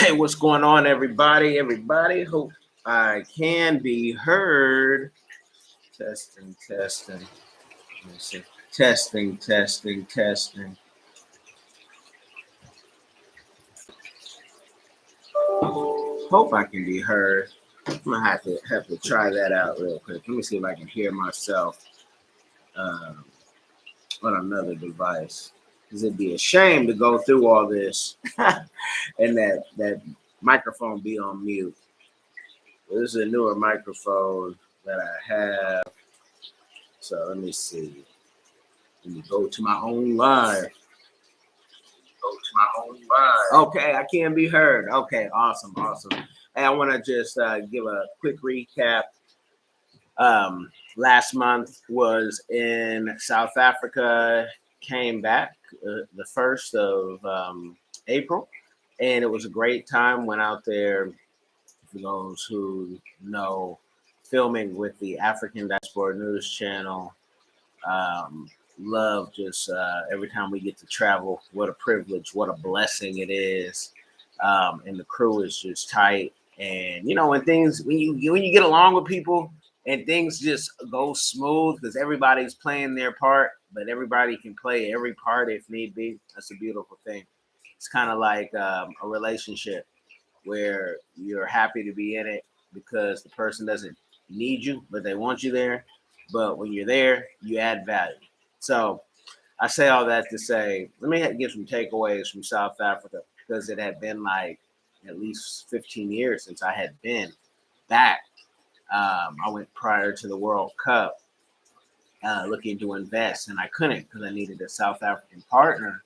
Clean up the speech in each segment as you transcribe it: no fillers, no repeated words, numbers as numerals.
Hey, what's going on, everybody? Everybody, hope I can be heard. Testing, testing. Let me see. Testing, testing, testing. Hope I can be heard. I'm gonna have to try that out real quick. Let me see if I can hear myself um, on another device. Cause it'd be a shame to go through all this and that microphone be on mute. This is a newer microphone that I have. So let me see. Let me go to my own live. Okay, I can be heard. Okay, awesome, awesome. And I want to just give a quick recap. Last month was in South Africa, came back the 1st of April, and it was a great time. Went out there, for those who know, filming with the African Diaspora News Channel. Um, Love just every time we get to travel. What a privilege, what a blessing it is. And the crew is just tight. And when you get along with people and things just go smooth because everybody's playing their part, but everybody can play every part if need be. That's a beautiful thing. It's kind of like a relationship where you're happy to be in it because the person doesn't need you, but they want you there. But when you're there, you add value. So I say all that to say, let me give some takeaways from South Africa because it had been like at least 15 years since I had been back. I went prior to the World Cup looking to invest, and I couldn't because I needed a South African partner.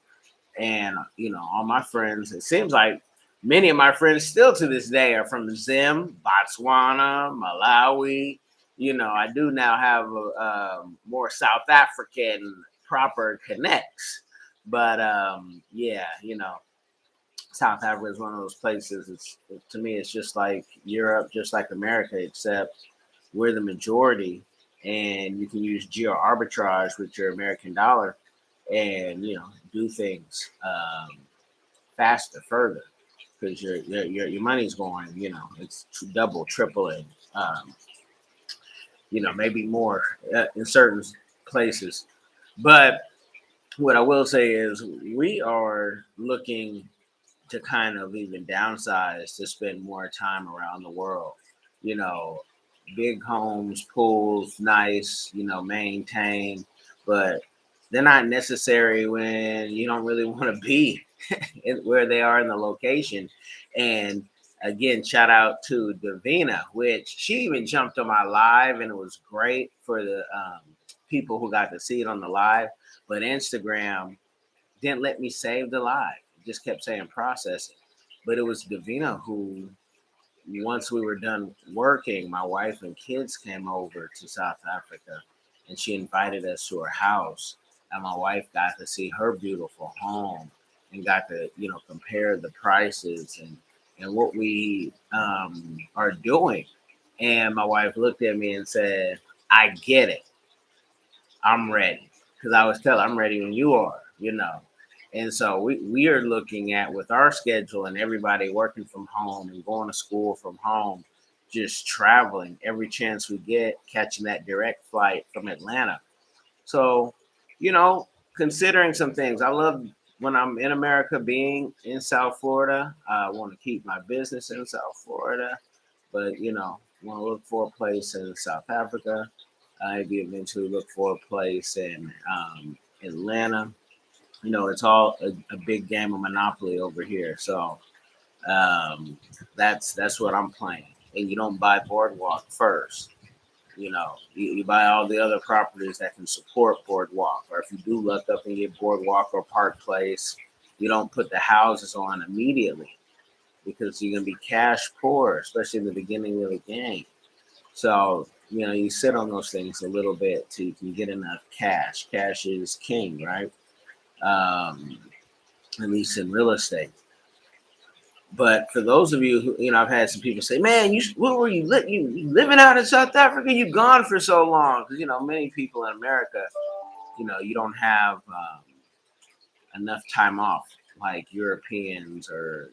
And, all my friends, it seems like many of my friends still to this day are from Zim, Botswana, Malawi. I do now have more South African proper connects. But yeah, South Africa is one of those places. To me, it's just like Europe, just like America, except we're the majority, and you can use geo arbitrage with your American dollar, and do things faster, further, because your money's going. It's double, tripling. Maybe more in certain places. But what I will say is we are looking to kind of even downsize to spend more time around the world. You know, Big homes, pools, nice, maintained, but they're not necessary when you don't really want to be where they are in the location. And again, shout out to Davina, which she even jumped on my live, and it was great for the people who got to see it on the live. But Instagram didn't let me save the live; it just kept saying processing. But it was Davina who, once we were done working, my wife and kids came over to South Africa, and she invited us to her house. And my wife got to see her beautiful home and got to, compare the prices and what we are doing. And my wife looked at me and said, "I get it. I'm ready." Because I was telling her, "I'm ready when you are. And so we are looking at, with our schedule and everybody working from home and going to school from home, just traveling every chance we get, catching that direct flight from Atlanta. So, considering some things, I love when I'm in America being in South Florida. I want to keep my business in South Florida, but, want to look for a place in South Africa. Maybe eventually look for a place in Atlanta. It's all a big game of Monopoly over here. So that's what I'm playing. And you don't buy Boardwalk first. You buy all the other properties that can support Boardwalk. Or if you do look up and get Boardwalk or Park Place, you don't put the houses on immediately because you're going to be cash poor, especially in the beginning of the game. So, you sit on those things a little bit till you can get enough cash. Cash is king, right? At least in real estate. But for those of you who, I've had some people say, "Man, what were you living out in South Africa? You gone for so long?" Because many people in America, you don't have enough time off like Europeans or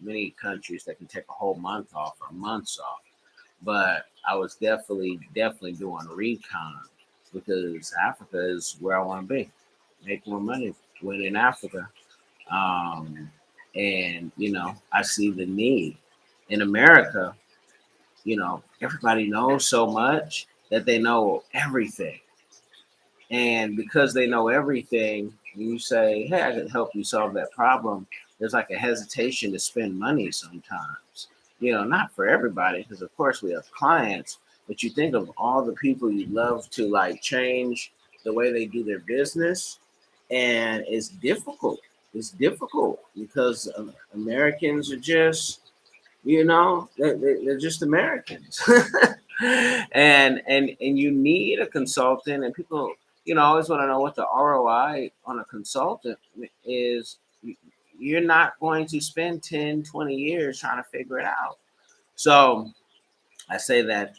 many countries that can take a whole month off or months off. But I was definitely doing recon because Africa is where I want to be. Make more money, win in Africa. Um, and, I see the need. In America, everybody knows so much that they know everything. And because they know everything, when you say, hey, I can help you solve that problem, there's like a hesitation to spend money sometimes. Not for everybody, because of course we have clients, but you think of all the people you'd love to like change the way they do their business, and it's difficult. It's difficult because Americans are just, they're just Americans. And you need a consultant, and people always want to know what the ROI on a consultant is. You're not going to spend 10, 20 years trying to figure it out. So I say that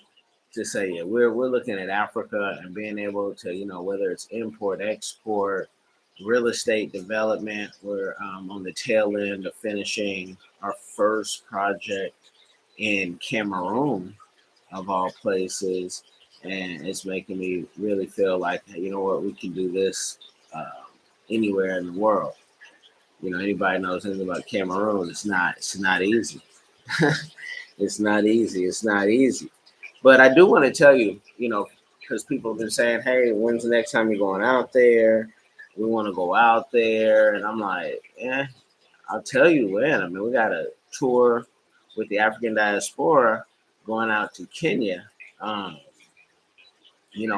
to say, yeah, we're looking at Africa and being able to, whether it's import, export, real estate development. We're on the tail end of finishing our first project in Cameroon, of all places, and it's making me really feel like, hey, you know what, we can do this anywhere in the world. Anybody knows anything about Cameroon? It's not easy. It's not easy. It's not easy. But I do want to tell you, because people have been saying, hey, when's the next time you're going out there? We want to go out there. And I'm like, I'll tell you when. I mean, we got a tour with the African diaspora going out to Kenya, um,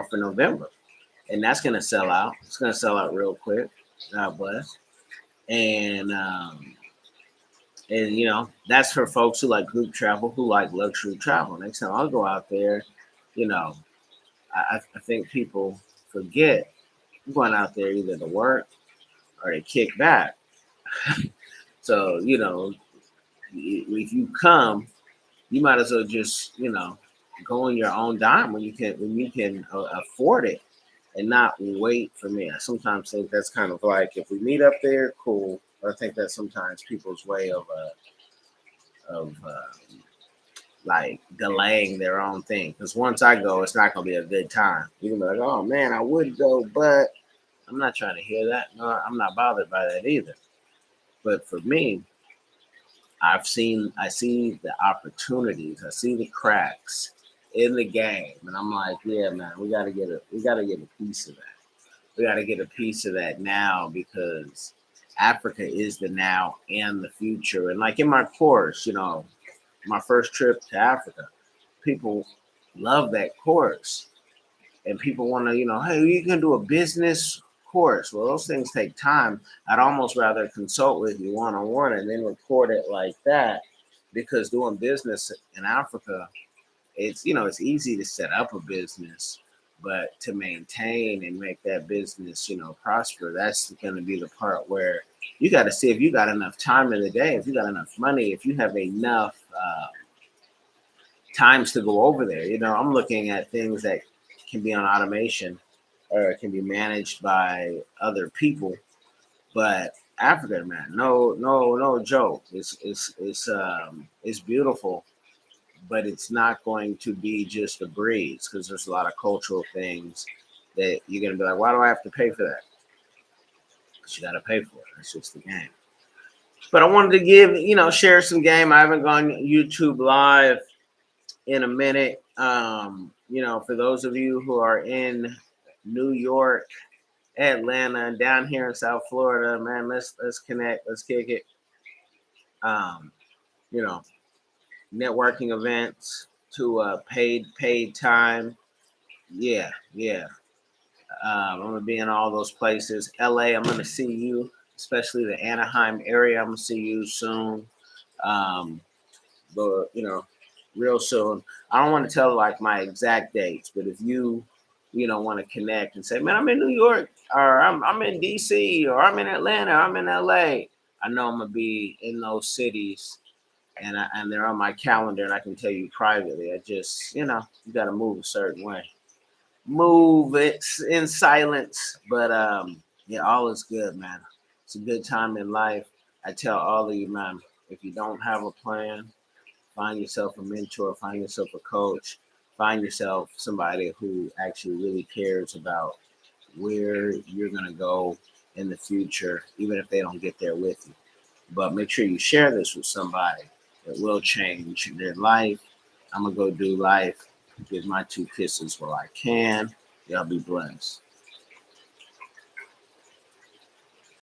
for November. And that's going to sell out. It's going to sell out real quick. God bless. And, that's for folks who like group travel, who like luxury travel. Next time I'll go out there, you know, I think people forget I'm going out there either to work or to kick back. So, if you come, you might as well just, go on your own dime when you can afford it and not wait for me. I sometimes think that's kind of like, if we meet up there, cool. But I think that's sometimes people's way of like delaying their own thing. Because once I go, it's not gonna be a good time. You can be like, oh man, I would go, but I'm not trying to hear that. No, I'm not bothered by that either. But for me, I see the opportunities, I see the cracks in the game, and I'm like, yeah, man, we gotta get a piece of that. We gotta get a piece of that now because Africa is the now and the future. And like in my course, my first trip to Africa, people love that course. And people want to, hey, you can do a business course. Well, those things take time. I'd almost rather consult with you one on one and then record it like that, because doing business in Africa, it's easy to set up a business, but to maintain and make that business, prosper, that's going to be the part where you got to see if you got enough time in the day, if you got enough money, if you have enough times to go over there. I'm looking at things that can be on automation or can be managed by other people. But Africa, man, no joke. It's beautiful, but it's not going to be just a breeze because there's a lot of cultural things that you're gonna be like, why do I have to pay for that? Because you got to pay for it. That's just the game. But I wanted to share some game. I haven't gone YouTube live in a minute. For those of you who are in New York, Atlanta, and down here in South Florida, man, let's connect, let's kick it. Um, you know, Networking events to paid time. Yeah, yeah. I'm gonna be in all those places. LA, I'm gonna see you, especially the Anaheim area. I'm gonna see you soon. Um, but real soon. I don't want to tell like my exact dates, but if you want to connect and say, man, I'm in New York, or I'm in DC, or I'm in Atlanta, or I'm in LA. I know I'm gonna be in those cities, and they're on my calendar, and I can tell you privately. I just you got to move a certain way, move it in silence. But yeah, all is good, man. It's a good time in life. I tell all of you, man. If you don't have a plan, find yourself a mentor, find yourself a coach, find yourself somebody who actually really cares about where you're going to go in the future, even if they don't get there with you. But make sure you share this with somebody that will change their life. I'm going to go do life, give my 2 kisses while I can. Y'all be blessed.